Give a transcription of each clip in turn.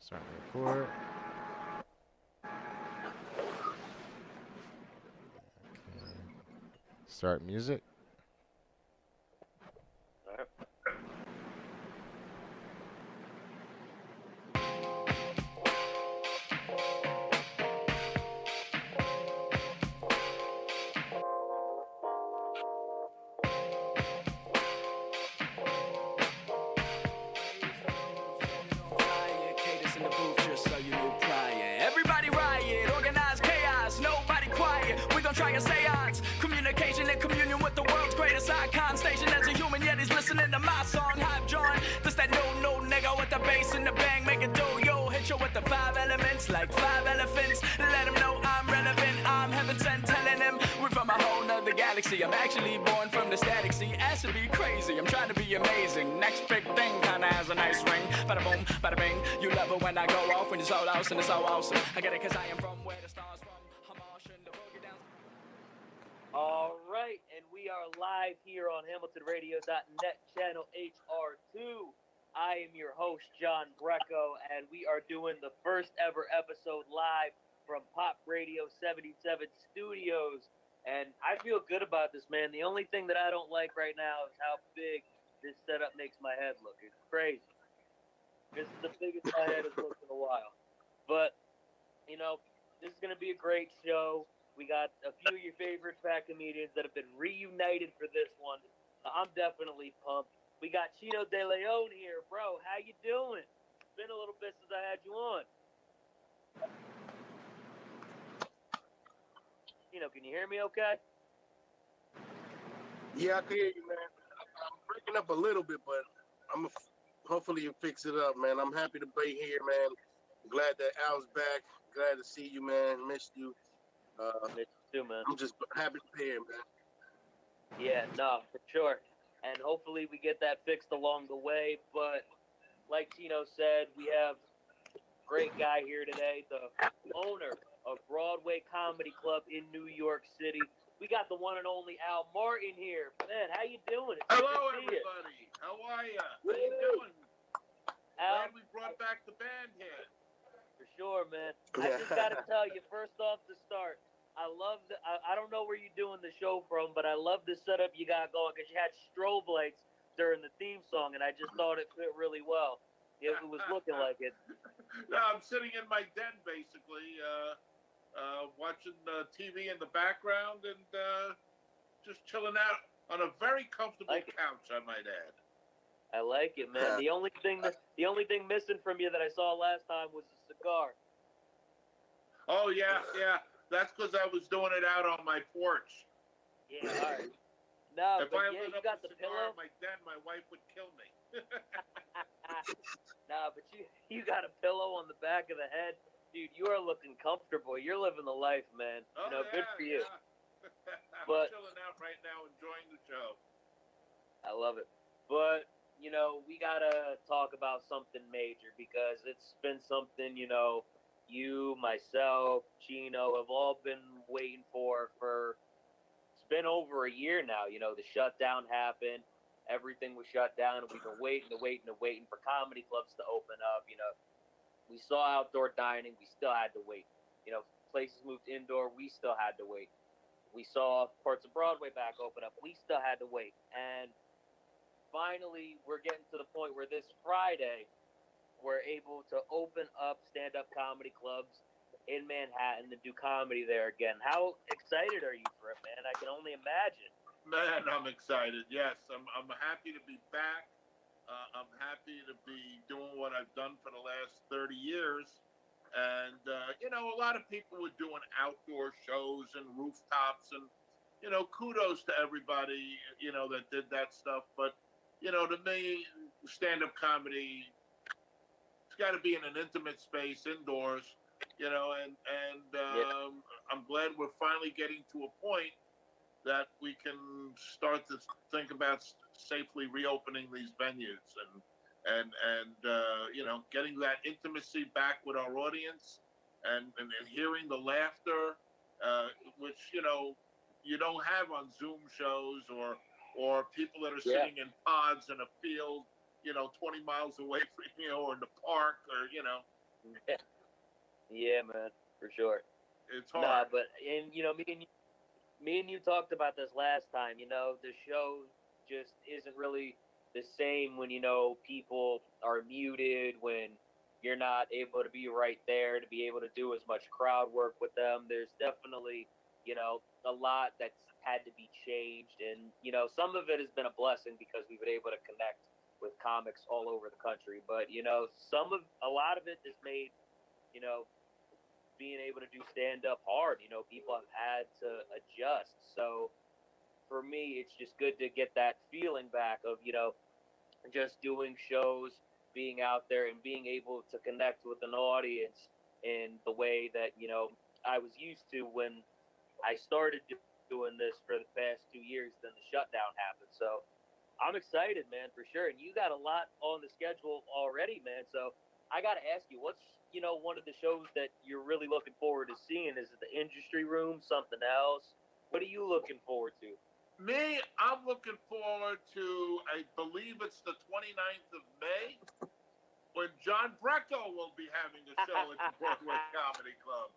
Starting to record. Okay. Start music. All right. Cadence in the booth, just so you knew prior. Everybody riot, organized chaos, nobody quiet. We gon' try a seance. Communication and communion with the world's greatest icon. Station as a human, yet he's listening to my song. Hype John, this that no nigga with the bass and the bang. Make it do, yo, hit you with the five elements, like five elephants. Let him know I'm relevant, I'm heaven sent, telling him we're from a whole nother galaxy. I'm actually born from the static sea. Ass to be crazy, I'm trying to be amazing. Next big thing kinda has a nice ring. Bada boom, bada bing. You love it when I go off when you're so lost and it's so awesome. I get it cause I am from where the stars from. I'm Martian, the boogie down. All right, and we are live here on HamiltonRadio.net, channel HR2. I am your host, John Brecco, and we are doing the first ever episode live from Pop Radio 77 Studios. And I feel good about this, man. The only thing that I don't like right now is how big this setup makes my head look. It's crazy. This is the biggest my head has looked in a while. But, you know, this is going to be a great show. We got a few of your favorite fat comedians that have been reunited for this one. I'm definitely pumped. We got Chino De Leon here, bro. How you doing? It's been a little bit since I had you on. Chino, can you hear me okay? Yeah, I can hear you, man. I'm breaking up a little bit, but I'm hopefully you fix it up, man. I'm happy to be here, man. Glad that Al's back. Glad to see you, man. Missed you. Miss you too, man. I'm just happy to be here, man. Yeah, no, for sure. And hopefully we get that fixed along the way. But like Chino said, we have a great guy here today, the owner of Broadway Comedy Club in New York City. We got the one and only Al Martin here. Man, how you doing? It's Hello, good to see you. everybody. How are you? How you doing? Al, Glad we brought back the band here. for sure, man. I just got to tell you, first off, to start, I love the. I don't know where you're doing the show from, but I love the setup you got going because you had strobe lights during the theme song, and I just thought it fit really well. It was looking like it. No, I'm sitting in my den, basically, watching TV in the background and just chilling out on a very comfortable couch, I might add. I like it, man. The only thing missing from you that I saw last time was a cigar. Oh, yeah. That's because I was doing it out on my porch. Yeah, all right. No, If but I yeah, lit you up got a the cigar pillow. in my den, my wife would kill me. Nah, but you got a pillow on the back of the head, dude. You are looking comfortable. You're living the life, man. Oh, Good for you. Yeah. I'm But chilling out right now, enjoying the show. I love it. But we gotta talk about something major because it's been something you, myself, Chino have all been waiting for. It's been over a year now. The shutdown happened. Everything was shut down, and we've been waiting for comedy clubs to open up. We saw outdoor dining. We still had to wait. Places moved indoor. We still had to wait. We saw parts of Broadway back open up. We still had to wait. And finally, we're getting to the point where this Friday, we're able to open up stand-up comedy clubs in Manhattan and do comedy there again. How excited are you for it, man? I can only imagine. Man, I'm excited. Yes, I'm happy to be back. I'm happy to be doing what I've done for the last 30 years. And, a lot of people were doing outdoor shows and rooftops. And, kudos to everybody, that did that stuff. But, to me, stand up comedy, it's got to be in an intimate space indoors, Yeah. I'm glad we're finally getting to a point that we can start to think about safely reopening these venues and getting that intimacy back with our audience and hearing the laughter, which you don't have on Zoom shows or people that are Yeah. sitting in pods in a field 20 miles away from or in the park or Yeah, man, for sure. It's Nah, hard. but and me and you talked about this last time. The show just isn't really the same when people are muted, when you're not able to be right there to be able to do as much crowd work with them. There's definitely a lot that's had to be changed, and some of it has been a blessing because we've been able to connect with comics all over the country. But a lot of it is made you know being able to do stand up hard. People have had to adjust. So for me, it's just good to get that feeling back of, just doing shows, being out there and being able to connect with an audience in the way that, I was used to when I started doing this for the past 2 years. Then the shutdown happened. So I'm excited, man, for sure. And you got a lot on the schedule already, man. So I got to ask you, what's one of the shows that you're really looking forward to seeing? Is it the Industry Room? Something else? What are you looking forward to? Me, I'm looking forward to, I believe it's the 29th of May, when John Brecco will be having a show at the Broadway Comedy Club.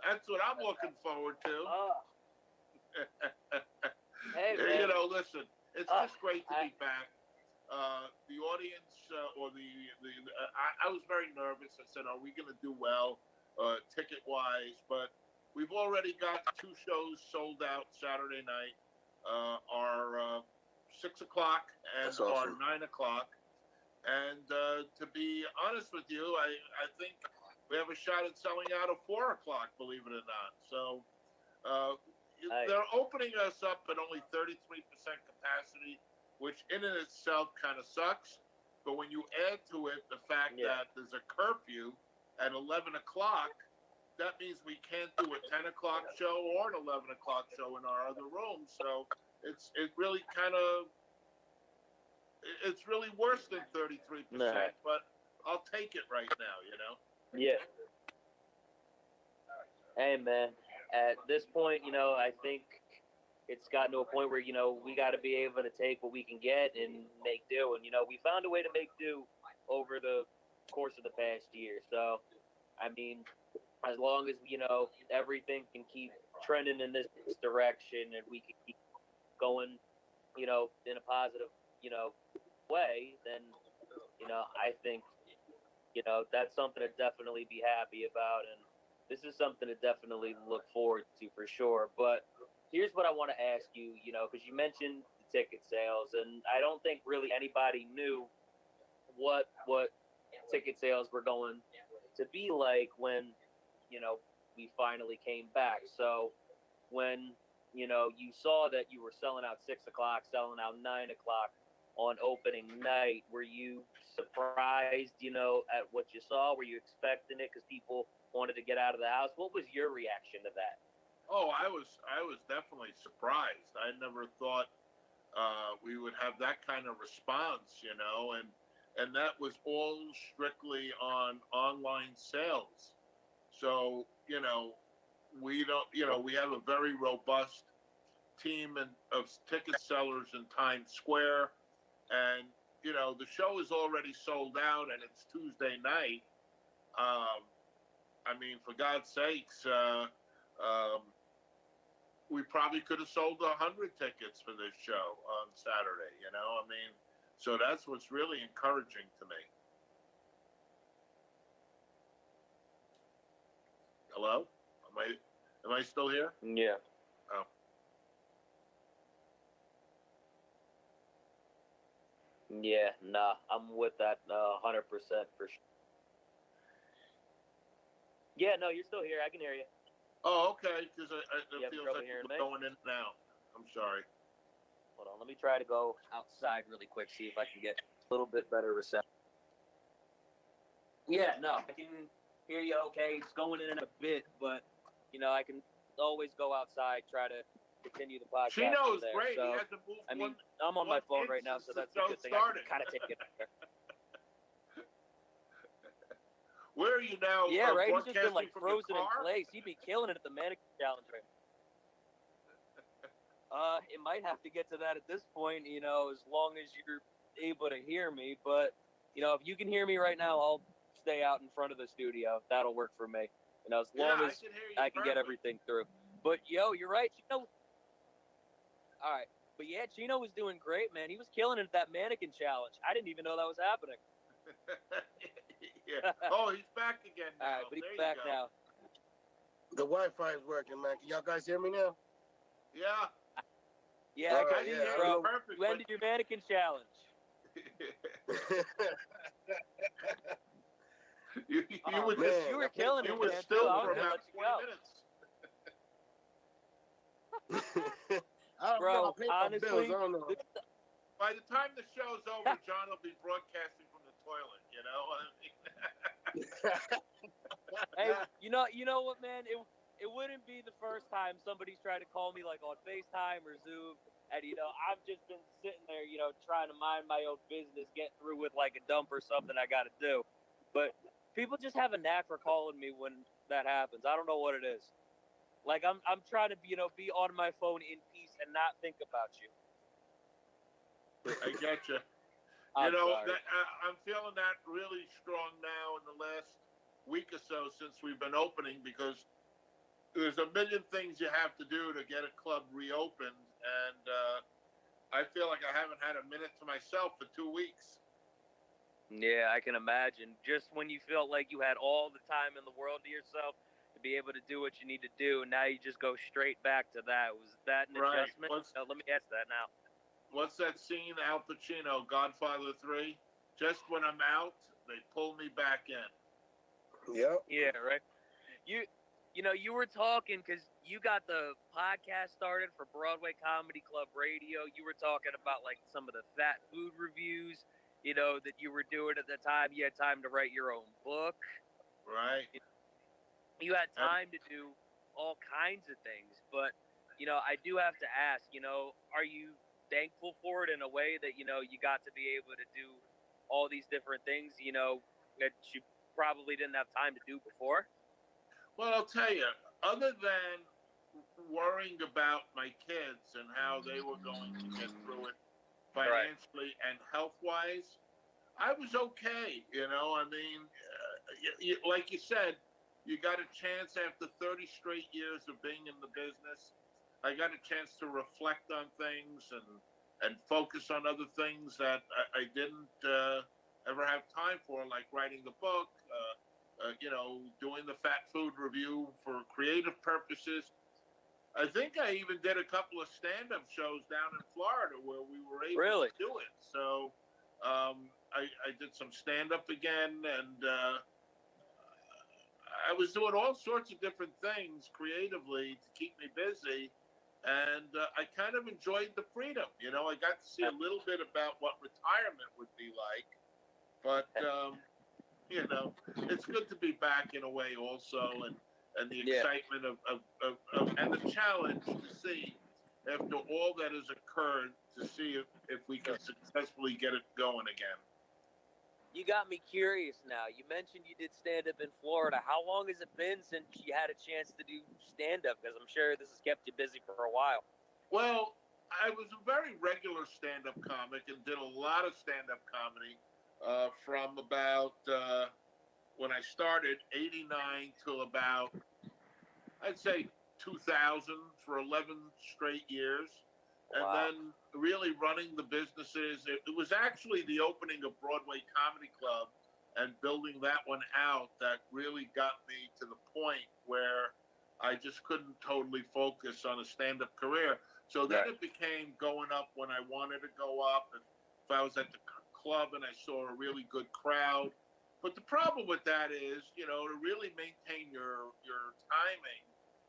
That's what I'm looking forward to. Hey, man. Listen, it's just great to be back. The audience, I was very nervous. I said, are we going to do well ticket-wise? But we've already got 2 shows sold out Saturday night. Our 6 o'clock and That's awesome. our 9 o'clock. And to be honest with you, I think we have a shot at selling out at 4 o'clock, believe it or not. So they're opening us up at only 33% capacity, which in and itself kind of sucks. But when you add to it the fact that there's a curfew at 11 o'clock, that means we can't do a 10 o'clock show or an 11 o'clock show in our other room. So it's really worse than 33%, but I'll take it right now, Yeah. Hey, man. At this point, I think it's gotten to a point where, we got to be able to take what we can get and make do. And, we found a way to make do over the course of the past year. So, I mean, as long as, everything can keep trending in this direction and we can keep going, in a positive, way, then, I think, that's something to definitely be happy about. And this is something to definitely look forward to for sure. But here's what I want to ask you, because you mentioned the ticket sales, and I don't think really anybody knew what ticket sales were going to be like when, we finally came back. So when, you saw that you were selling out 6 o'clock, selling out 9 o'clock on opening night, were you surprised, at what you saw? Were you expecting it because people wanted to get out of the house? What was your reaction to that? Oh, I was definitely surprised. I never thought we would have that kind of response, and that was all strictly on online sales. So, we don't, we have a very robust team of ticket sellers in Times Square, and the show is already sold out, and it's Tuesday night. I mean, for God's sakes, we probably could have sold 100 tickets for this show on Saturday. I mean, so that's what's really encouraging to me. Hello? Am I still here? Yeah. Oh. Yeah, nah, I'm with that 100% for sure. Yeah, no, you're still here. I can hear you. Oh, okay. Because it You feels trouble like hearing we're me? going in now. I'm sorry. Hold on, let me try to go outside really quick, see if I can get a little bit better reception. Yeah, no, I can hear you okay. It's going in a bit, but, I can always go outside, try to continue the podcast. Chino is there. great. So, He had to move I'm on my phone right now, so that's a good thing. I can kind of take it there. Where are you now? Yeah, right. He's just been broadcasting from your frozen in car? place. He'd be killing it at the mannequin challenge right now. It might have to get to that at this point, as long as you're able to hear me. But, if you can hear me right now, I'll stay out in front of the studio. That'll work for me. You know, as long Yeah, as I can hear you I can get perfect. everything through. But yo, you're right. Chino. All right. But yeah, Chino was doing great, man. He was killing it at that mannequin challenge. I didn't even know that was happening. Yeah. Oh, he's back again All now. right, but he's There back you go. now. The Wi-Fi is working, man. Can y'all guys hear me now? Yeah. Yeah, I All can right, see yeah, you, I bro. don't know. Perfect. You ended your mannequin challenge. you Oh, were man, just, you were I think killing you it, were man. still Too. I for was gonna about let you 20 go. minutes. I don't know. Bro, I paid my bills. honestly, I don't know. By the time the show's over, John will be broadcasting from the toilet. You know. hey, you know what, man? It wouldn't be the first time somebody's tried to call me like on FaceTime or Zoom, and I've just been sitting there, trying to mind my own business, get through with like a dump or something I got to do. But people just have a knack for calling me when that happens. I don't know what it is. Like I'm trying to be on my phone in peace and not think about you. I get you. I'm sorry. That I'm feeling that really strong now in the last week or so since we've been opening, because there's a million things you have to do to get a club reopened, and I feel like I haven't had a minute to myself for 2 weeks. Yeah, I can imagine. Just when you felt like you had all the time in the world to yourself to be able to do what you need to do, and now you just go straight back to that. Was that an Right. adjustment? Let me ask that now. What's that scene, Al Pacino, Godfather 3? Just when I'm out, they pull me back in. Yep. Yeah, right. You were talking because you got the podcast started for Broadway Comedy Club Radio. You were talking about like some of the fat food reviews, that you were doing at the time. You had time to write your own book. Right. You had time to do all kinds of things, but I do have to ask, are you thankful for it in a way that you got to be able to do all these different things, that you probably didn't have time to do before? Well, I'll tell you, other than worrying about my kids and how they were going to get through it financially and health wise, I was okay. I mean, like you said, you got a chance after 30 straight years of being in the business. I got a chance to reflect on things and focus on other things that I didn't ever have time for, like writing the book, doing the fat food review for creative purposes. I think I even did a couple of stand-up shows down in Florida where we were able to do it. So I did some stand-up again, and I was doing all sorts of different things creatively to keep me busy. And I kind of enjoyed the freedom. I got to see a little bit about what retirement would be like. But, it's good to be back in a way also. And the excitement of and the challenge to see, after all that has occurred, to see if we can successfully get it going again. You got me curious now. You mentioned you did stand-up in Florida. How long has it been since you had a chance to do stand-up? Because I'm sure this has kept you busy for a while. Well, I was a very regular stand-up comic and did a lot of stand-up comedy from about when I started, 89, till about, I'd say, 2000, for 11 straight years. And then really running the businesses. It was actually the opening of Broadway Comedy Club and building that one out that really got me to the point where I just couldn't totally focus on a stand-up career. So then it became going up when I wanted to go up. And if I was at the club and I saw a really good crowd. But the problem with that is, to really maintain your timing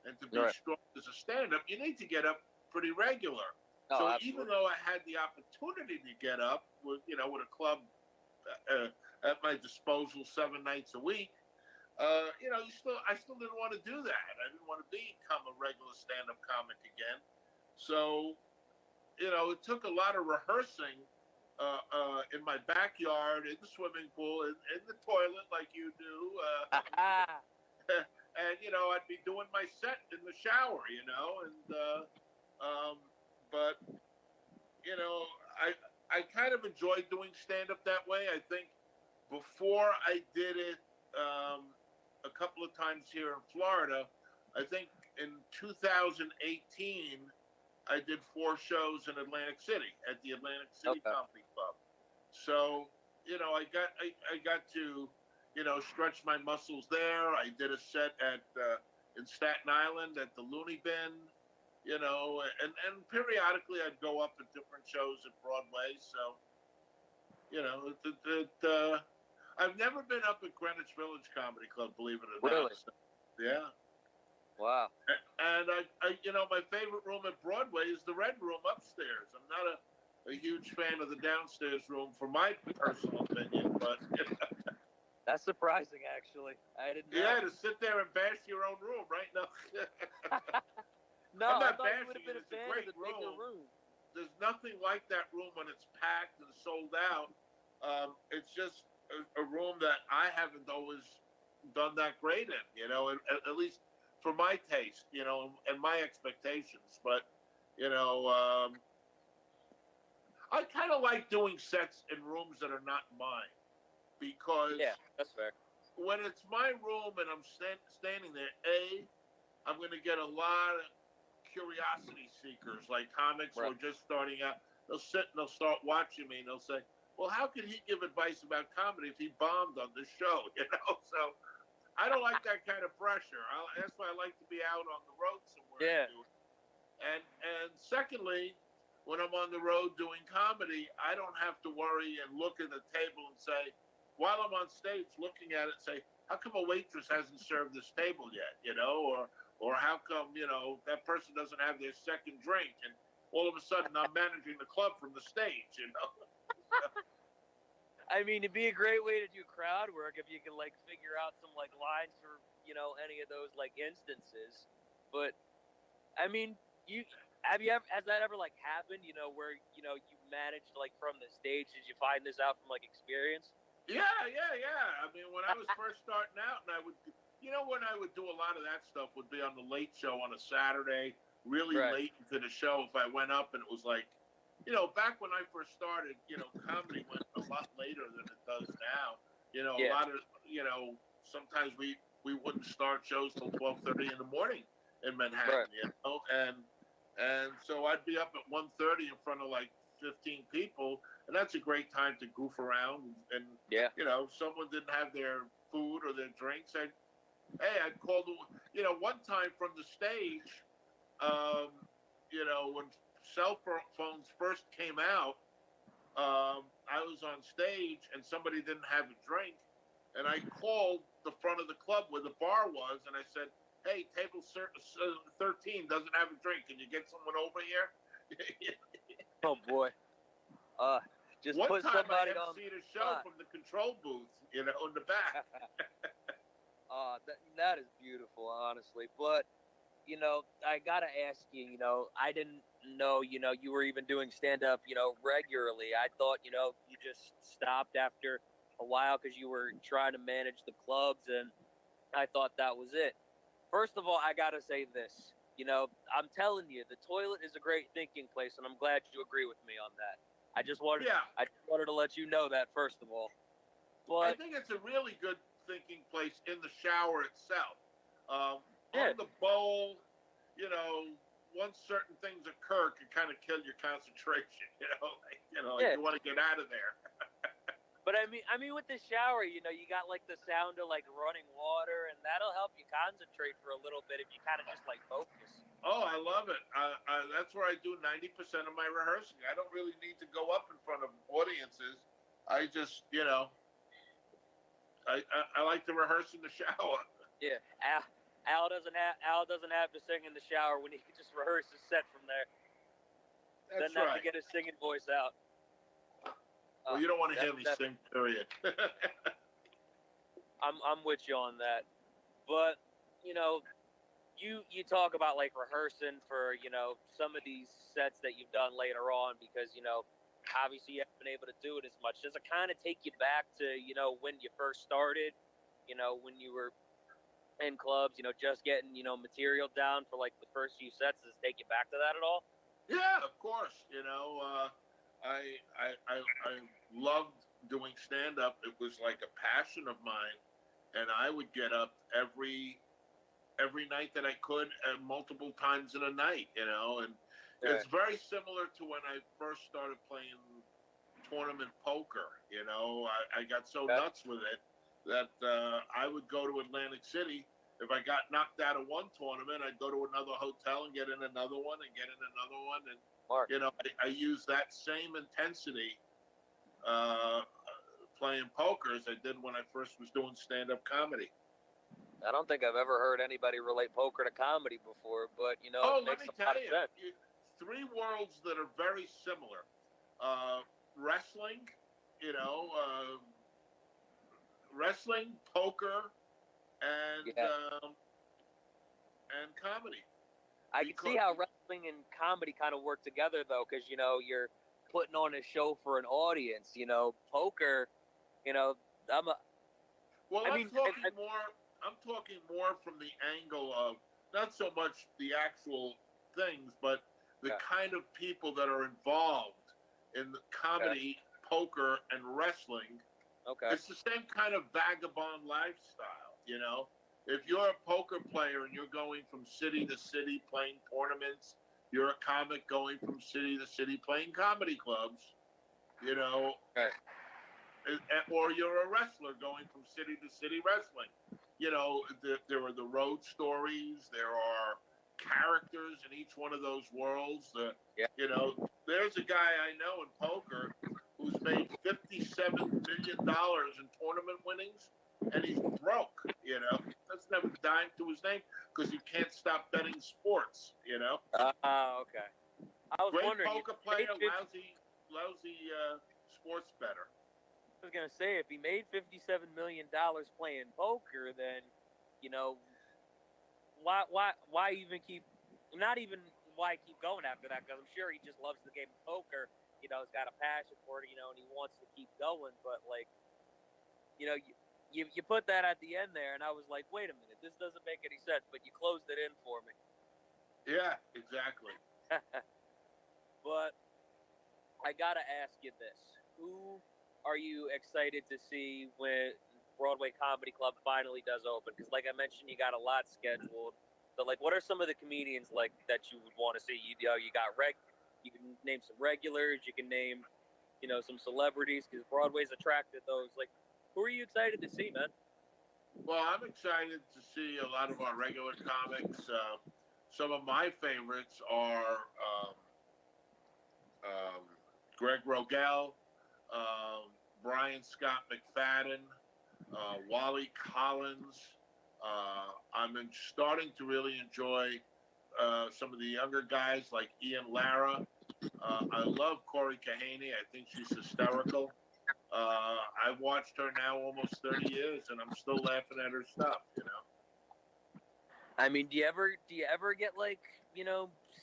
and to be strong as a stand-up, you need to get up pretty regular. Oh, so absolutely. even though I had the opportunity to get up with a club at my disposal 7 nights a week, I still didn't want to do that. I didn't want to become a regular stand-up comic again. So, it took a lot of rehearsing in my backyard, in the swimming pool, in the toilet, like you do. And I'd be doing my set in the shower, but I kind of enjoyed doing stand up that way. I think before I did it a couple of times here in Florida, I think in 2018 I did 4 shows in Atlantic City at the Atlantic City Okay. Comedy Club. So, I got to, stretch my muscles there. I did a set at in Staten Island at the Looney Bin, and periodically I'd go up at different shows at Broadway. So, I've never been up at Greenwich Village Comedy Club, believe it or Really? not. So, yeah. Wow. And my favorite room at Broadway is the Red Room upstairs. I'm not a huge fan of the downstairs room, for my personal opinion, but That's surprising, actually. I didn't know. yeah, to sit there and bash your own room, right? No, No, I'm I not thought you bashing would have it. been a It's a fan great of the bigger room. room. There's nothing like that room when it's packed and sold out. It's just a room that I haven't always done that great in, at least for my taste, and my expectations. But, I kind of like doing sets in rooms that are not mine, because Yeah, that's fair. when it's my room and I'm standing there, I'm going to get a lot of curiosity seekers, like comics who Right. are just starting out. They'll sit and they'll start watching me and they'll say, well, how could he give advice about comedy if he bombed on this show? So I don't like that kind of pressure. That's why I like to be out on the road somewhere. Yeah. And do it. And secondly, when I'm on the road doing comedy, I don't have to worry and look at the table and say, while I'm on stage looking at it, say, how come a waitress hasn't served this table yet? Or how come, that person doesn't have their second drink? And all of a sudden I'm managing the club from the stage, I mean, it'd be a great way to do crowd work if you could figure out some lines for any of those instances. But I mean, has that ever happened? Where you managed from the stage? Did you find this out from experience? Yeah. I mean, when I was first starting out, and I would, when I would do a lot of that stuff would be on the late show on a Saturday, really Right. late into the show. If I went up and it was back when I first started, comedy went a lot later than it does now. A Yeah. lot of, sometimes we wouldn't start shows till 12:30 in the morning in Manhattan, Right. and so I'd be up at 1:30 in front of 15 people, and that's a great time to goof around. And Yeah. someone didn't have their food or their drinks, I'd call one time from the stage, when cell phones first came out, I was on stage and somebody didn't have a drink, and I called the front of the club where the bar was, and I said, hey, table 13 doesn't have a drink. Can you get someone over here? Oh boy. Just One put time somebody I on emceed the a show spot. from the control booth, in the back. That is beautiful, honestly. But I gotta ask you. I didn't know. You were even doing stand up. Regularly. I thought you just stopped after a while because you were trying to manage the clubs, and I thought that was it. First of all, I gotta say this. I'm telling you, the toilet is a great thinking place, and I'm glad you agree with me on that. I just wanted to let you know that first of all. I But think it's a really good thinking place in the shower itself. Yeah. On the bowl, once certain things occur, can kind of kill your concentration. Yeah. You want to get out of there. But I mean, with the shower, you got the sound of running water, and that'll help you concentrate for a little bit if you kind of just focus. Oh, I love it. That's where I do 90% of my rehearsing. I don't really need to go up in front of audiences. I just, I like to rehearse in the shower. Yeah, Al doesn't have to sing in the shower when he can just rehearse his set from there. That's Doesn't have right. to get his singing voice out. Well, you don't want to hear me That- sing, period. I'm with you on that, but you talk about rehearsing for some of these sets that you've done later on because obviously you haven't been able to do it as much. Does it kind of take you back to when you first started, when you were in clubs, just getting material down for the first few sets? Does it take you back to that at all? Yeah, of course. I loved doing stand up, it was like a passion of mine, and I would get up every night that I could, and multiple times in a night, and it's very similar to when I first started playing tournament poker. I got so nuts with it that I would go to Atlantic City. If I got knocked out of one tournament, I'd go to another hotel and get in another one and get in another one. And, Mark. I use that same intensity playing poker as I did when I first was doing stand-up comedy. I don't think I've ever heard anybody relate poker to comedy before, but it let makes me a lot tell of sense. you, three worlds that are very similar. Wrestling, wrestling, poker, and comedy. I can see how wrestling and comedy kind of work together, though, because you're putting on a show for an audience. Poker, I'm a. I'm talking more from the angle of not so much the actual things, but the kind of people that are involved in the comedy, poker, and wrestling. Okay. It's the same kind of vagabond lifestyle, If you're a poker player and you're going from city to city playing tournaments, you're a comic going from city to city playing comedy clubs, Okay. or you're a wrestler going from city to city wrestling. There are the road stories. There are characters in each one of those worlds. There's a guy I know in poker who's made $57 million in tournament winnings, and he's broke. That's never a dime to his name because he can't stop betting sports. Okay. I was Great wondering. poker player, lousy sports bettor. I was gonna say, if he made $57 million playing poker, then why even keep? Not even why keep going after that? Because I'm sure he just loves the game of poker. He's got a passion for it. And he wants to keep going. But you put that at the end there, and I was like, wait a minute, this doesn't make any sense. But you closed it in for me. Yeah, exactly. But I gotta ask you this: who are you excited to see when Broadway Comedy Club finally does open? Because, like I mentioned, you got a lot scheduled. So, what are some of the comedians that you would want to see? You got you can name some regulars. You can name, some celebrities because Broadway's attracted those. Who are you excited to see, man? Well, I'm excited to see a lot of our regular comics. Some of my favorites are Greg Rogel, Brian Scott McFadden, Wally Collins. I'm starting to really enjoy some of the younger guys like Ian Lara. I love Corey Kahaney. I think she's hysterical. I've watched her now almost 30 years, and I'm still laughing at her stuff. I mean, do you ever get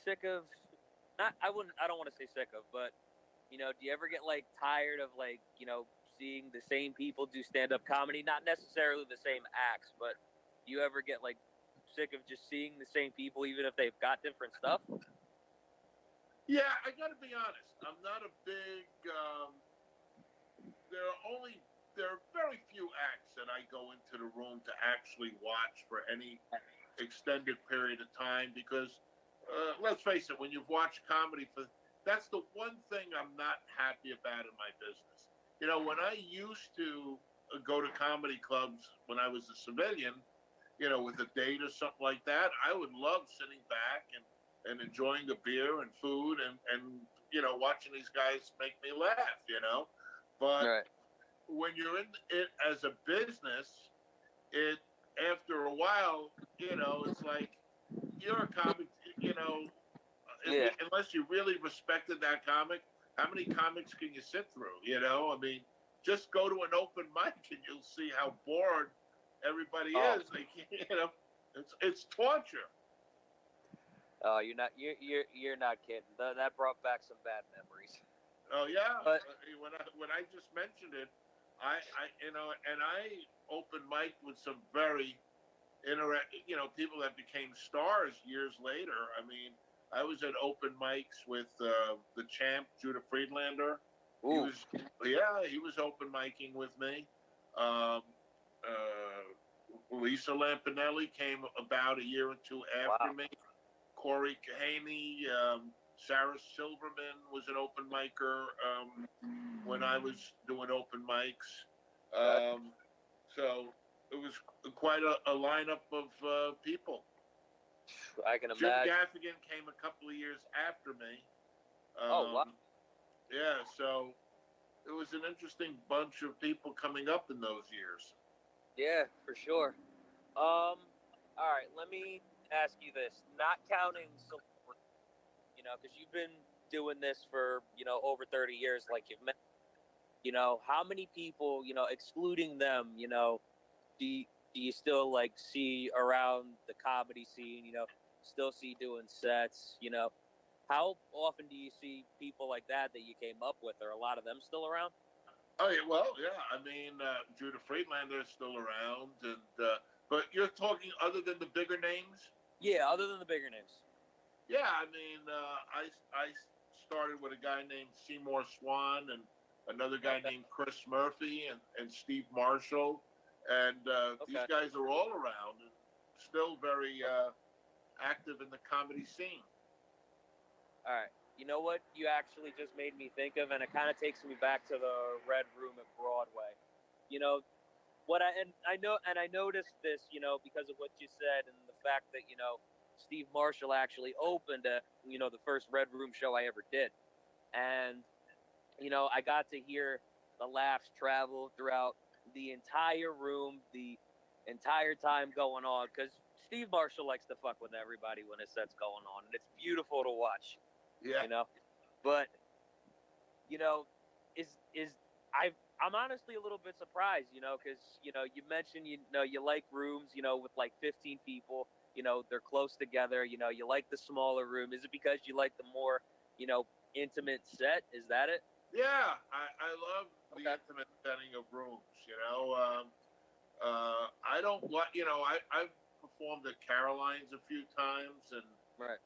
sick of? I don't want to say sick of, but do you ever get tired of seeing the same people do stand-up comedy? Not necessarily the same acts, but do you ever get sick of just seeing the same people, even if they've got different stuff? Yeah, I got to be honest. I'm not a big. There are very few acts that I go into the room to actually watch for any extended period of time because, let's face it, when you've watched comedy that's the one thing I'm not happy about in my business. When I used to go to comedy clubs when I was a civilian, with a date or something like that, I would love sitting back and enjoying a beer and food and watching these guys make me laugh, But right. When you're in it as a business, after a while, it's like you're a comic, unless you really respected that comic, how many comics can you sit through? I mean, just go to an open mic and you'll see how bored everybody is. It's torture. Oh, you're not kidding. That brought back some bad memories. Oh yeah. But when I just mentioned it, I open mic with some very people that became stars years later. I mean, I was at open mics with the champ Judah Friedlander. Ooh. He was open micing with me. Um, Lisa Lampanelli came about a year or two after Wow. me. Corey Kahaney, Sarah Silverman was an open micer when I was doing open mics. So it was quite a lineup of people. I can Jim imagine. Gaffigan came a couple of years after me. Oh, wow. Yeah, so it was an interesting bunch of people coming up in those years. Yeah, for sure. All right, let me ask you this. Not counting celebrities, because you've been doing this for, over 30 years, like you've mentioned. How many people, excluding them, do you still like see around the comedy scene, still see doing sets, how often do you see people like that you came up with? Are a lot of them still around? Oh yeah, well, yeah. I mean, Judah Friedlander is still around, and but you're talking other than the bigger names. Yeah, other than the bigger names. Yeah, I mean, I started with a guy named Seymour Swan and another guy Okay. named Chris Murphy and Steve Marshall, and these Okay. guys are all around and still very active in the comedy scene. All right. You know what you actually just made me think of, and it kind of takes me back to the Red Room at Broadway. You know I noticed this, because of what you said and the fact that Steve Marshall actually opened the first Red Room show I ever did, and I got to hear the laughs travel throughout the entire room, the entire time going on, because Steve Marshall likes to fuck with everybody when his set's going on, and it's beautiful to watch. Yeah. But is I'm honestly a little bit surprised, because you mentioned you like rooms, with like 15 people, they're close together, you like the smaller room. Is it because you like the more intimate set? Is that it? Yeah, I love the Okay. intimate setting of rooms. I don't like, I've performed at Caroline's a few times, and Right.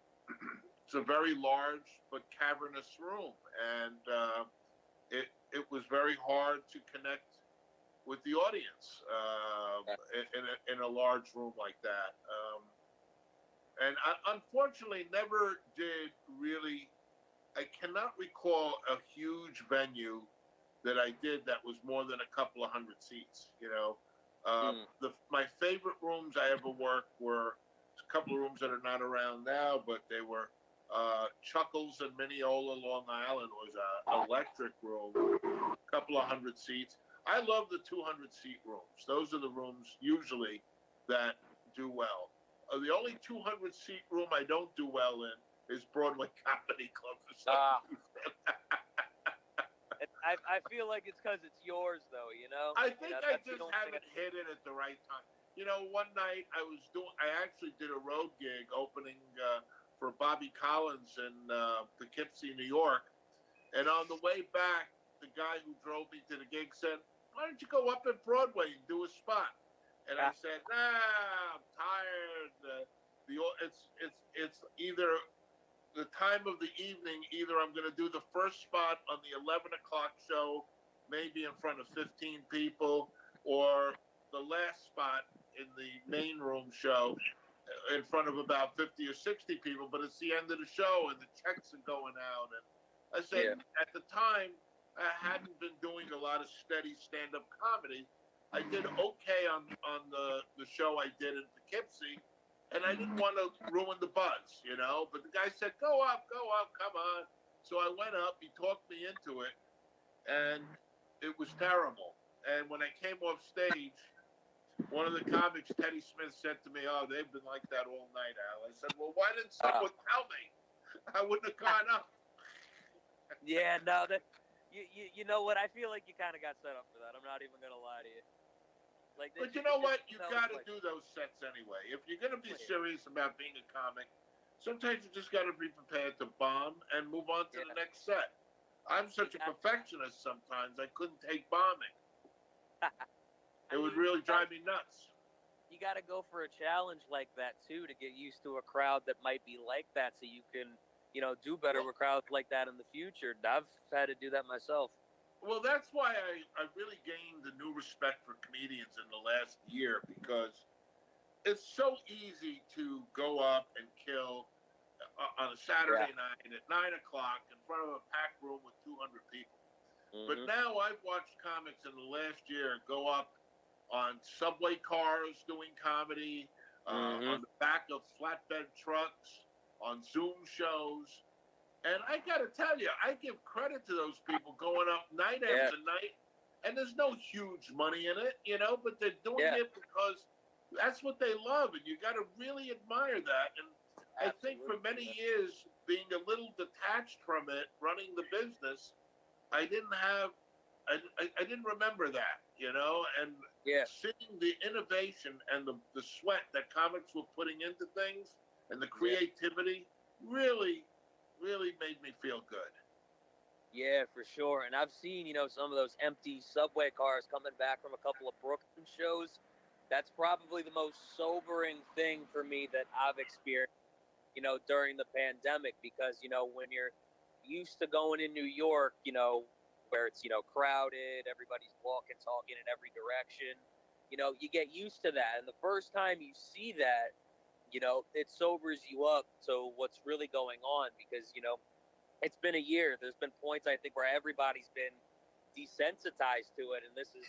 it's a very large but cavernous room, and it was very hard to connect with the audience in a large room like that. And I unfortunately never did really. I cannot recall a huge venue that I did that was more than a couple of hundred seats. My favorite rooms I ever worked were a couple of rooms that are not around now, but they were Chuckles in Mineola, Long Island was an electric room, a couple of hundred seats. I love the 200 seat rooms. Those are the rooms usually that do well. The only 200 seat room I don't do well in is Broadway Comedy Club for some reason. I feel like it's because it's yours, though. I think I that's the just only haven't hit it at the right time. One night I actually did a road gig opening for Bobby Collins in Poughkeepsie, New York. And on the way back, the guy who drove me to the gig said, "Why don't you go up at Broadway and do a spot?" And I said, "Nah, I'm tired. It's either the time of the evening. Either I'm going to do the first spot on the 11 o'clock show, maybe in front of 15 people, or the last spot in the main room show in front of about 50 or 60 people, but it's the end of the show and the checks are going out." And I said, at the time, I hadn't been doing a lot of steady stand-up comedy. I did okay on the show I did in Poughkeepsie, and I didn't want to ruin the buzz, But the guy said, go up, come on." So I went up. He talked me into it, and it was terrible. And when I came off stage, one of the comics, Teddy Smith, said to me, "Oh, they've been like that all night, Al." I said, "Well, why didn't someone tell me? I wouldn't have gone up." Yeah, no, you know what? I feel like you kind of got set up for that. I'm not even gonna lie to you. But you know what? You got to do those sets anyway. If you're going to be serious about being a comic, sometimes you just got to be prepared to bomb and move on to the next set. I'm such a perfectionist sometimes, I couldn't take bombing. It would really drive me nuts. You got to go for a challenge like that, too, to get used to a crowd that might be like that so you can, do better with crowds like that in the future. I've had to do that myself. Well, that's why I really gained a new respect for comedians in the last year because it's so easy to go up and kill on a Saturday night at 9 o'clock in front of a packed room with 200 people. But now I've watched comics in the last year go up on subway cars doing comedy, on the back of flatbed trucks, on Zoom shows. And I got to tell you, I give credit to those people going up night after night. And there's no huge money in it, you know, but they're doing it because that's what they love. And you got to really admire that. And I think for many years, being a little detached from it, running the business, I didn't remember that, you know, and seeing the innovation and the sweat that comics were putting into things and the creativity really made me feel good. Yeah, for sure. And I've seen, some of those empty subway cars coming back from a couple of Brooklyn shows. That's probably the most sobering thing for me that I've experienced, during the pandemic, because, when you're used to going in New York, where it's, crowded, everybody's walking, talking in every direction, you get used to that. And the first time you see that, it sobers you up to what's really going on because, it's been a year. There's been points, I think, where everybody's been desensitized to it, and this is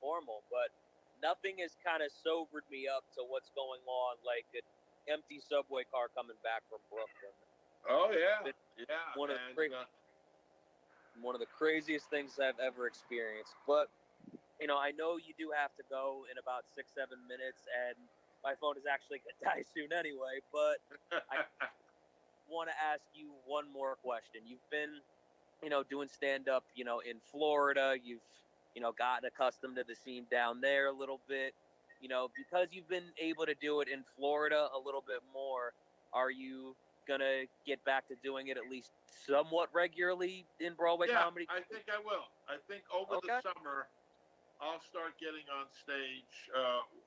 normal. But nothing has kind of sobered me up to what's going on, like an empty subway car coming back from Brooklyn. Oh, yeah. One of the craziest things I've ever experienced. But, I know you do have to go in about 6-7 minutes, and my phone is actually going to die soon anyway. But I want to ask you one more question. You've been, doing stand-up, in Florida. You've, gotten accustomed to the scene down there a little bit. Because you've been able to do it in Florida a little bit more, are you going to get back to doing it at least somewhat regularly in Broadway comedy? I think I will. I think over the summer, I'll start getting on stage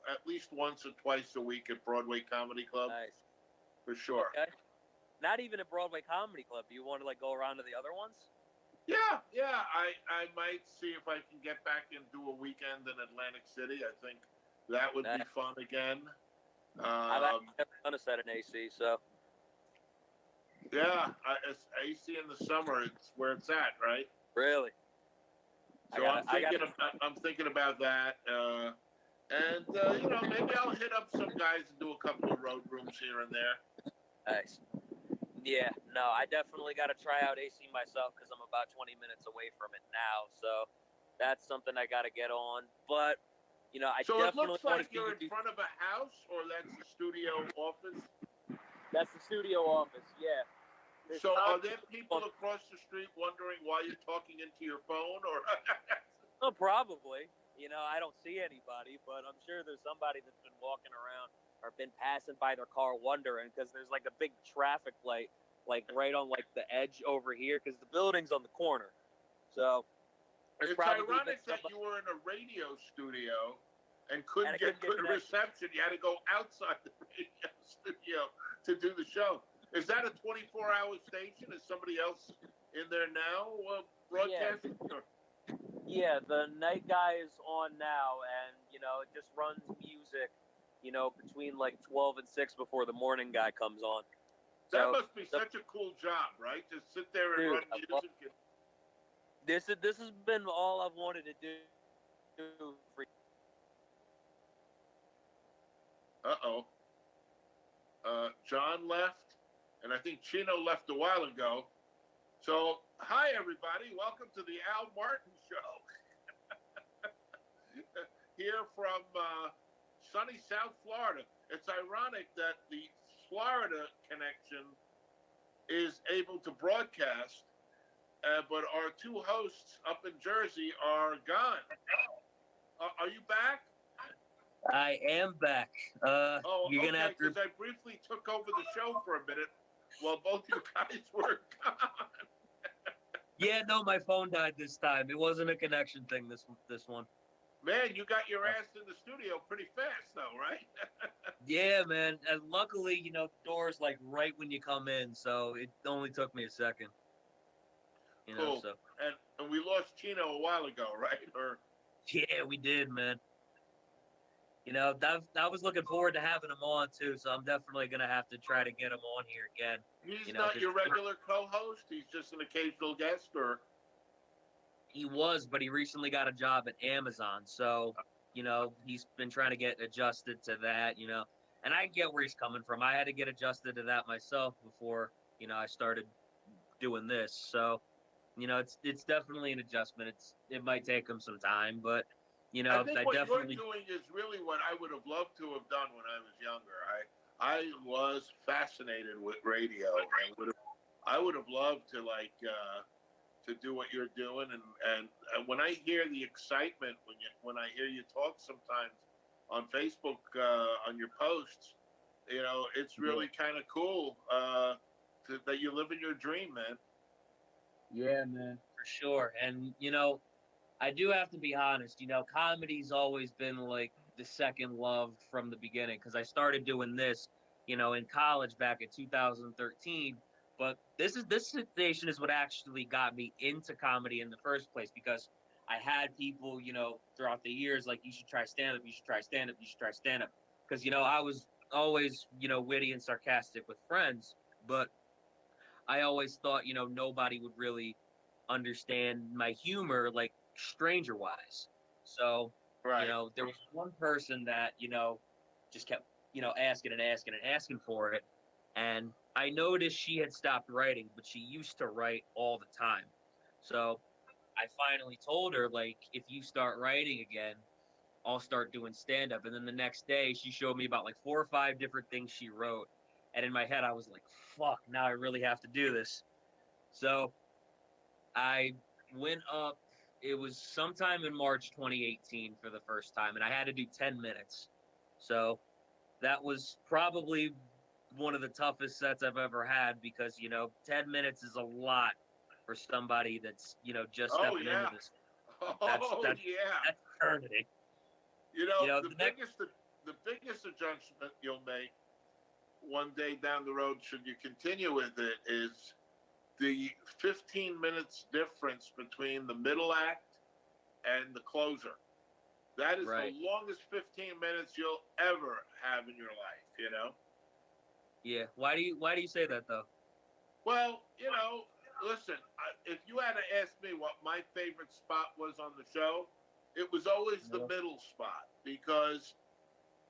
at least once or twice a week at Broadway Comedy Club. Nice. For sure. Okay. Not even at Broadway Comedy Club. Do you want to go around to the other ones? Yeah. I might see if I can get back and do a weekend in Atlantic City. I think that would be fun again. I've actually never done a set in AC, so. Yeah, it's AC in the summer. It's where it's at, right? Really? So I'm thinking about that. And maybe I'll hit up some guys and do a couple of road rooms here and there. Nice. Yeah, no, I definitely got to try out AC myself because I'm about 20 minutes away from it now. So that's something I got to get on. But, I so definitely it looks like you're in front of a house, or that's the studio office? That's the studio office, yeah. So are there people across the street wondering why you're talking into your phone? Or Oh, probably. I don't see anybody, but I'm sure there's somebody that's been walking around or been passing by their car wondering, because there's a big traffic light right on the edge over here because the building's on the corner. So it's ironic that you were in a radio studio and couldn't get good reception. You had to go outside the radio studio to do the show. Is that a 24-hour station? Is somebody else in there now broadcasting? Yeah, the night guy is on now, and it just runs music, between 12 and 6 before the morning guy comes on. That must be such a cool job, right? Just sit there and run music. This has been all I've wanted to do for. John left, and I think Chino left a while ago. So, hi everybody, welcome to the Al Martin Show. Here from sunny South Florida. It's ironic that the Florida connection is able to broadcast, but our two hosts up in Jersey are gone. Are you back? I am back. You're gonna have to. Because I briefly took over the show for a minute while both you guys were gone. Yeah, no, my phone died this time. It wasn't a connection thing. This one. Man, you got your ass in the studio pretty fast, though, right? Yeah, man. And luckily, the door's right when you come in, so it only took me a second. You know, Cool. so And we lost Chino a while ago, right? Or yeah, we did, man. You know, I was looking forward to having him on too, so I'm definitely gonna have to try to get him on here again. he's You know, not 'cause your regular co-host. He's just an occasional guest, or he was, but he recently got a job at Amazon, so you know he's been trying to get adjusted to that. You know, and I get where he's coming from. I had to get adjusted to that myself before I started doing this. So you know, it's definitely an adjustment. It might take him some time, but I think I what you're definitely doing is really what I would have loved to have done when I was younger. I was fascinated with radio, and I would have loved to to do what you're doing. And when I hear the excitement when I hear you talk sometimes on Facebook on your posts, it's really kind of cool that you're living your dream, man. yeah, man, for sure. And I do have to be honest. Comedy's always been like the second love from the beginning because I started doing this, in college back in 2013. But this station is what actually got me into comedy in the first place because I had people, throughout the years like you should try stand up, you should try stand up, you should try stand up because I was always, witty and sarcastic with friends, but I always thought, nobody would really understand my humor like stranger wise. So, Right. there was one person that, just kept, asking and asking and asking for it. And I noticed she had stopped writing, but she used to write all the time. So I finally told her, like, if you start writing again, I'll start doing stand up. And then the next day, she showed me about like 4 or 5 different things she wrote. And in my head, I was like, fuck, now I really have to do this. So I went up. It was sometime in March 2018 for the first time, and I had to do 10 minutes. So that was probably one of the toughest sets I've ever had because, 10 minutes is a lot for somebody that's, just Oh stepping into yeah. this. That's Oh that's yeah. that's eternity. You know, The next the biggest adjustment you'll make one day down the road, should you continue with it, is the 15 minutes difference between the middle act and the closer. That is right. the longest 15 minutes you'll ever have in your life, you know? Yeah. Why do you say that though? Well, listen, if you had to ask me what my favorite spot was on the show, it was always the Yeah. middle spot because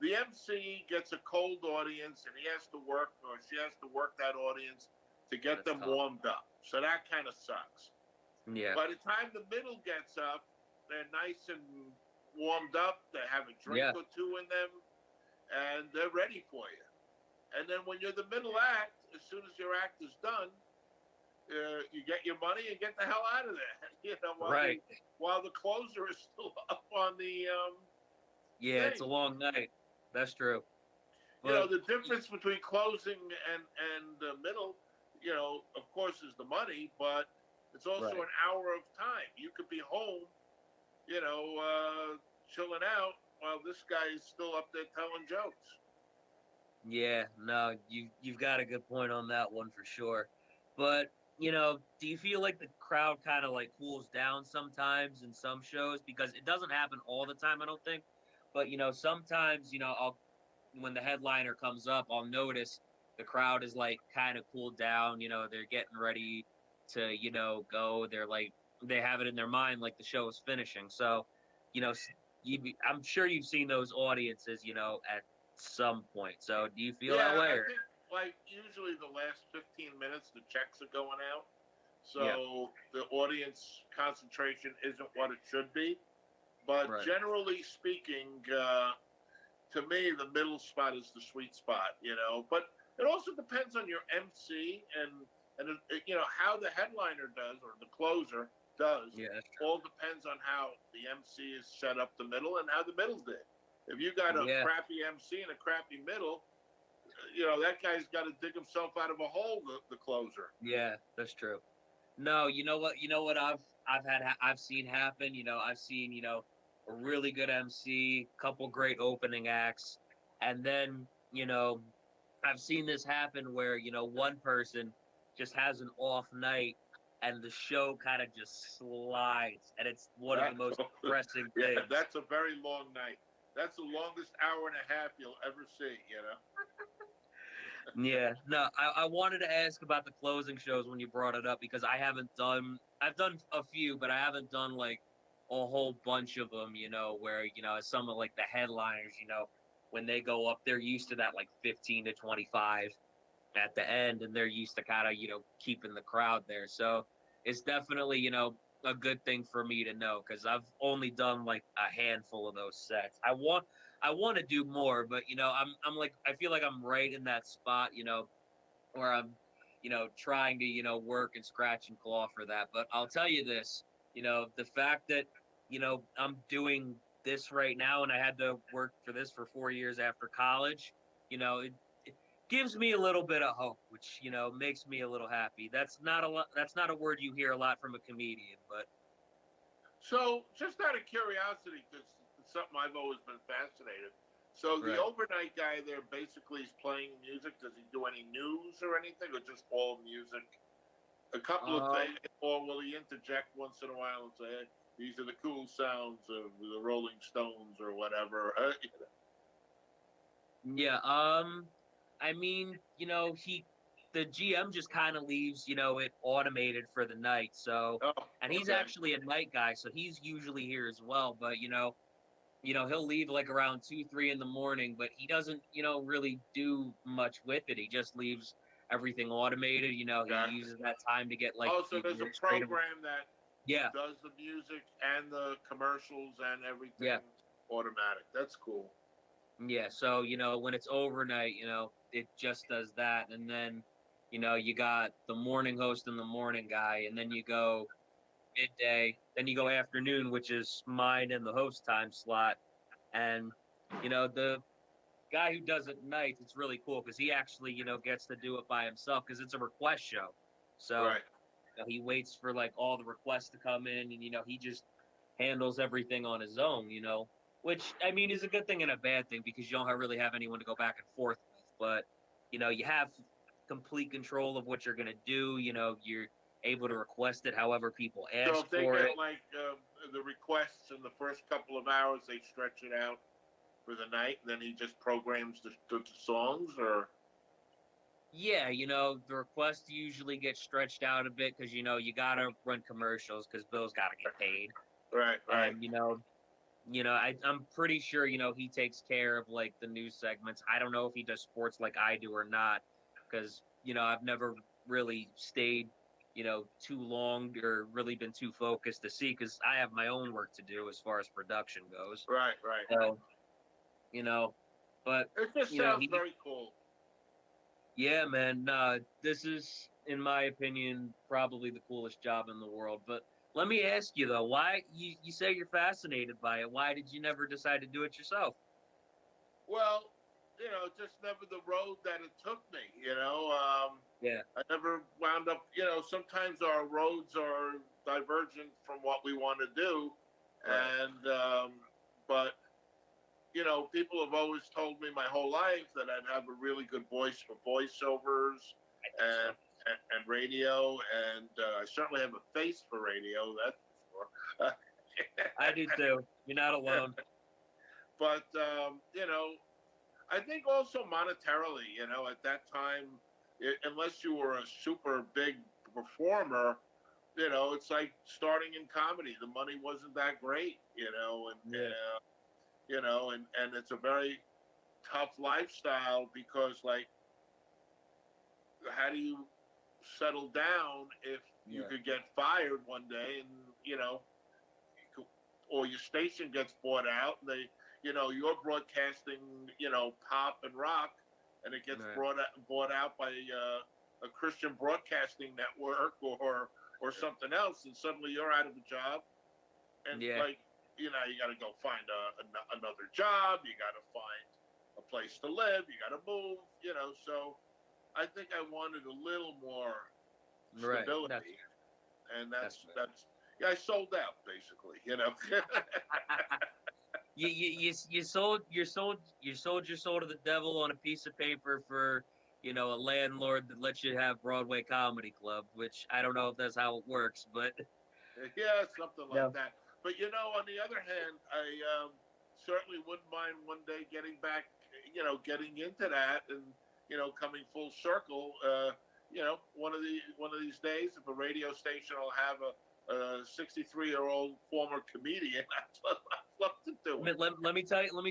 the MC gets a cold audience and he has to work, or she has to work that audience to get That's them tough. warmed up. So that kind of sucks. Yeah. By the time the middle gets up, they're nice and warmed up. They have a drink Yeah. or two in them, and they're ready for you. And then when you're the middle act, as soon as your act is done, you get your money and get the hell out of there. Right. While the closer is still up on the Yeah, it's a thing. long night. That's true. But The difference between closing and the middle, of course, is the money, but it's also Right. an hour of time. You could be home, chilling out while this guy is still up there telling jokes. yeah, no, you've got a good point on that one for sure. But, do you feel like the crowd kind of like cools down sometimes in some shows because it doesn't happen all the time, I don't think. But, sometimes, I'll when the headliner comes up, I'll notice the crowd is like kind of cooled down, they're getting ready to, go. They're like they have it in their mind like the show is finishing. So, you know, s- I'm sure you've seen those audiences, at some point. So do you feel that Yeah, way? I Or? think like usually the last 15 minutes the checks are going out. Yeah. So the audience concentration isn't what it should be. But Right. generally speaking, to me, the middle spot is the sweet spot, But it also depends on your MC and how the headliner does or the closer does. Yeah, that's true. All depends on how the MC is set up the middle and how the middle did. If you got a Yeah. crappy MC and a crappy middle, that guy's got to dig himself out of a hole. The closer. Yeah, that's true. No, you know what? I've seen happen. I've seen a really good MC, couple great opening acts, and then I've seen this happen where one person just has an off night, and the show kind of just slides, and it's one of the most That's- depressing Yeah, things. that's a very long night. That's the longest hour and a half you'll ever see. Yeah, no, I wanted to ask about the closing shows when you brought it up because I've done a few, but I haven't done like a whole bunch of them, where, some of like the headliners, when they go up, they're used to that like 15 to 25 at the end, and they're used to kind of, keeping the crowd there. So it's definitely, a good thing for me to know because I've only done like a handful of those sets. I want to do more, but I'm like I feel like I'm right in that spot, where I'm, trying to, work and scratch and claw for that. But I'll tell you this, the fact that, I'm doing this right now and I had to work for this for 4 years after college, it gives me a little bit of hope, which, makes me a little happy. That's not a word you hear a lot from a comedian, but So, just out of curiosity, because it's something I've always been fascinated. So, the right. overnight guy there basically is playing music. Does he do any news or anything, or just all music? A couple of things, or will he interject once in a while and say, "Hey, these are the cool sounds of the Rolling Stones or whatever"? Yeah, I mean, the GM just kind of leaves, it automated for the night. So, Oh, and he's okay. actually a night guy, so he's usually here as well. But he'll leave like around 2, 3 in the morning, but he doesn't, really do much with it. He just leaves everything automated. He Gotcha. uses that time to get like Oh, so the there's a administrative. program that Yeah, does the music and the commercials and everything yeah, automatic. That's cool. yeah. So when it's overnight, it just does that, and then you got the morning host and the morning guy, and then you go midday, then you go afternoon, which is mine and the host time slot, and the guy who does it nights, it's really cool because he actually, gets to do it by himself because it's a request show. So Right. he waits for like all the requests to come in, and he just handles everything on his own. Which I mean is a good thing and a bad thing because you don't really have anyone to go back and forth with. But you have complete control of what you're gonna do. You're able to request it however people So ask if they for get it. like the requests in the first couple of hours, they stretch it out for the night, and then he just programs the songs, or Yeah, the requests usually get stretched out a bit because you gotta run commercials because bills gotta get paid, right, right, and I'm pretty sure he takes care of like the news segments. I don't know if he does sports like I do or not, because I've never really stayed too long or really been too focused to see because I have my own work to do as far as production goes. right, right. So you know, but It just sounds he very cool. yeah, man. This is, in my opinion, probably the coolest job in the world. But let me ask you though, why you say you're fascinated by it? Why did you never decide to do it yourself? Well, just never the road that it took me. Yeah, I never wound up. Sometimes our roads are divergent from what we want to do, right. and but people have always told me my whole life that I'd have a really good voice for voiceovers I think and so. radio, and I certainly have a face for radio. That's for sure. I do too. You're not alone. But I think also monetarily, at that time, unless you were a super big performer, it's like starting in comedy. The money wasn't that great, Yeah, and it's a very tough lifestyle because, like, how do you settle down if you yeah, could get fired one day and or your station gets bought out and you're broadcasting pop and rock and it gets right. bought out by a Christian broadcasting network or something else, and suddenly you're out of a job, and Yeah, like you got to go find another job, you got to find a place to live, you got to move, so I think I wanted a little more right. stability, and That's that's yeah, I sold out basically. you sold your soul to the devil on a piece of paper for a landlord that lets you have Broadway Comedy Club, which I don't know if that's how it works, but Yeah, something like No. that. But on the other hand, I certainly wouldn't mind one day getting back, getting into that, and coming full circle. One of these days, if a radio station will have a 63-year-old former comedian, I'd love to do it. let me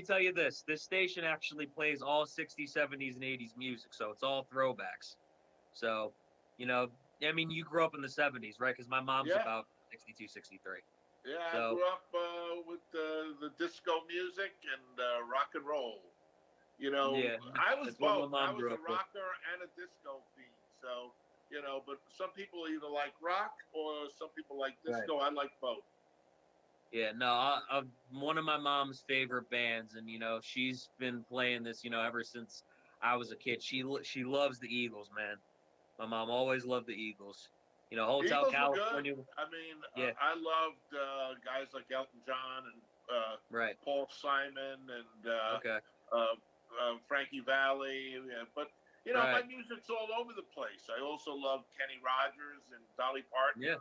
tell you this. This station actually plays all 60s, 70s, and 80s music, so it's all throwbacks. So, you know, I mean, you grew up in the 70s, right? Because my mom's Yeah. about 62, 63. Yeah, I So- grew up with the disco music and rock and roll. Yeah, I was that's what my both. mom I was grew a up with. rocker and a disco fiend. So, but some people either like rock or some people like disco. I like both. Yeah, no, one of my mom's favorite bands, and she's been playing this, ever since I was a kid. She loves the Eagles, man. My mom always loved the Eagles. Hotel Eagles were California. good. I mean, Yeah. I loved guys like Elton John and Right. Paul Simon and Okay. Frankie Valli. Yeah, but my Right. music's all over the place. I also love Kenny Rogers and Dolly Parton Yeah.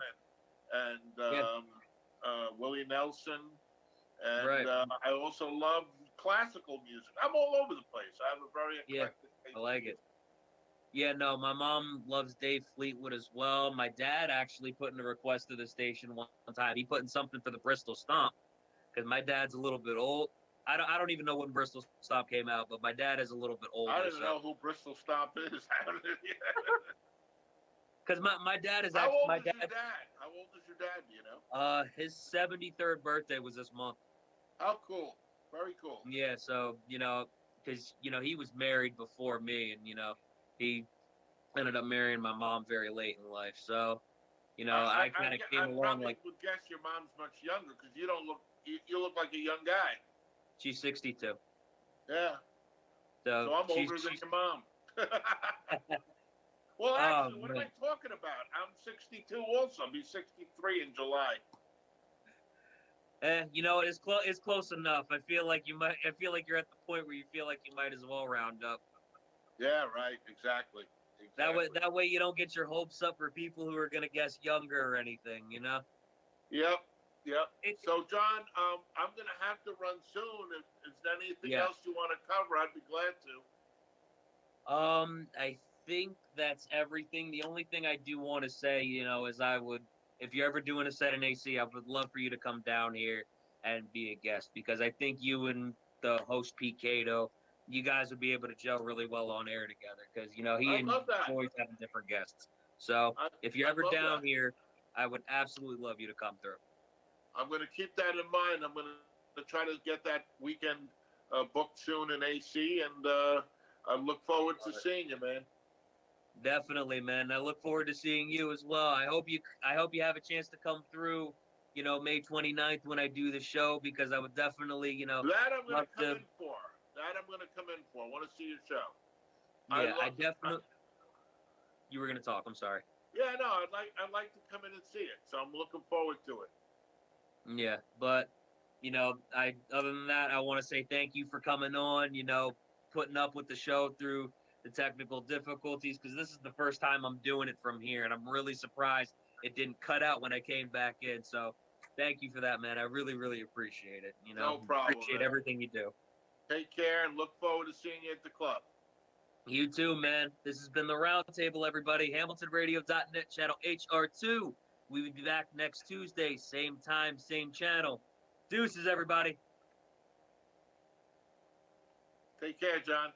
and Yeah. Willie Nelson, and Right. I also love classical music. I'm all over the place. I have a very Yeah, eclectic taste I in like it. music. Yeah, no, my mom loves Dave Fleetwood as well. My dad actually put in a request to the station one time. He put in something for the Bristol Stomp because my dad's a little bit old. I don't even know when Bristol Stomp came out, but my dad is a little bit older. I don't even know who Bristol Stomp is. Because my dad is How actually old my is your dad. dad? How old is your dad? Do you know? His 73rd birthday was this month. How cool! Very cool. Yeah, so because he was married before me, and he ended up marrying my mom very late in life. So I kind of came I along probably like would guess your mom's much younger because you don't look. You look like a young guy. she's 62. Yeah. So So I'm she's, older than she's your mom. Well, Oh, actually, what am I man. talking about? I'm 62 also. I'll be 63 in July. it's close enough. I feel like you're at the point where you feel like you might as well round up. Yeah, right. Exactly. That way you don't get your hopes up for people who are gonna guess younger or anything. Yep. Yep. It- So, John, I'm going to have to run soon. If there's anything Yeah. else you want to cover, I'd be glad to. I think that's everything. The only thing I do want to say, is if you're ever doing a set in AC, I would love for you to come down here and be a guest because I think you and the host Pete Cato, you guys would be able to gel really well on air together because he I love that. enjoys having different guests. So if you're I ever love down that. here, I would absolutely love you to come through. I'm going to keep that in mind. I'm going to try to get that weekend booked soon in AC, and I look forward to seeing you, man. Definitely, man. I look forward to seeing you as well. I hope you have a chance to come through, May 29th when I do the show because I would definitely, That I'm going love to come to- in for. I want to see your show. yeah, I definitely. You were gonna talk. I'm sorry. Yeah, no, I'd like to come in and see it. So I'm looking forward to it. Yeah, but other than that, I want to say thank you for coming on. Putting up with the show through the technical difficulties because this is the first time I'm doing it from here, and I'm really surprised it didn't cut out when I came back in. So, thank you for that, man. I really, really appreciate it. No problem, Appreciate man. everything you do. Take care and look forward to seeing you at the club. You too, man. This has been the Roundtable, everybody. HamiltonRadio.net, channel HR2. We will be back next Tuesday, same time, same channel. Deuces, everybody. Take care, John.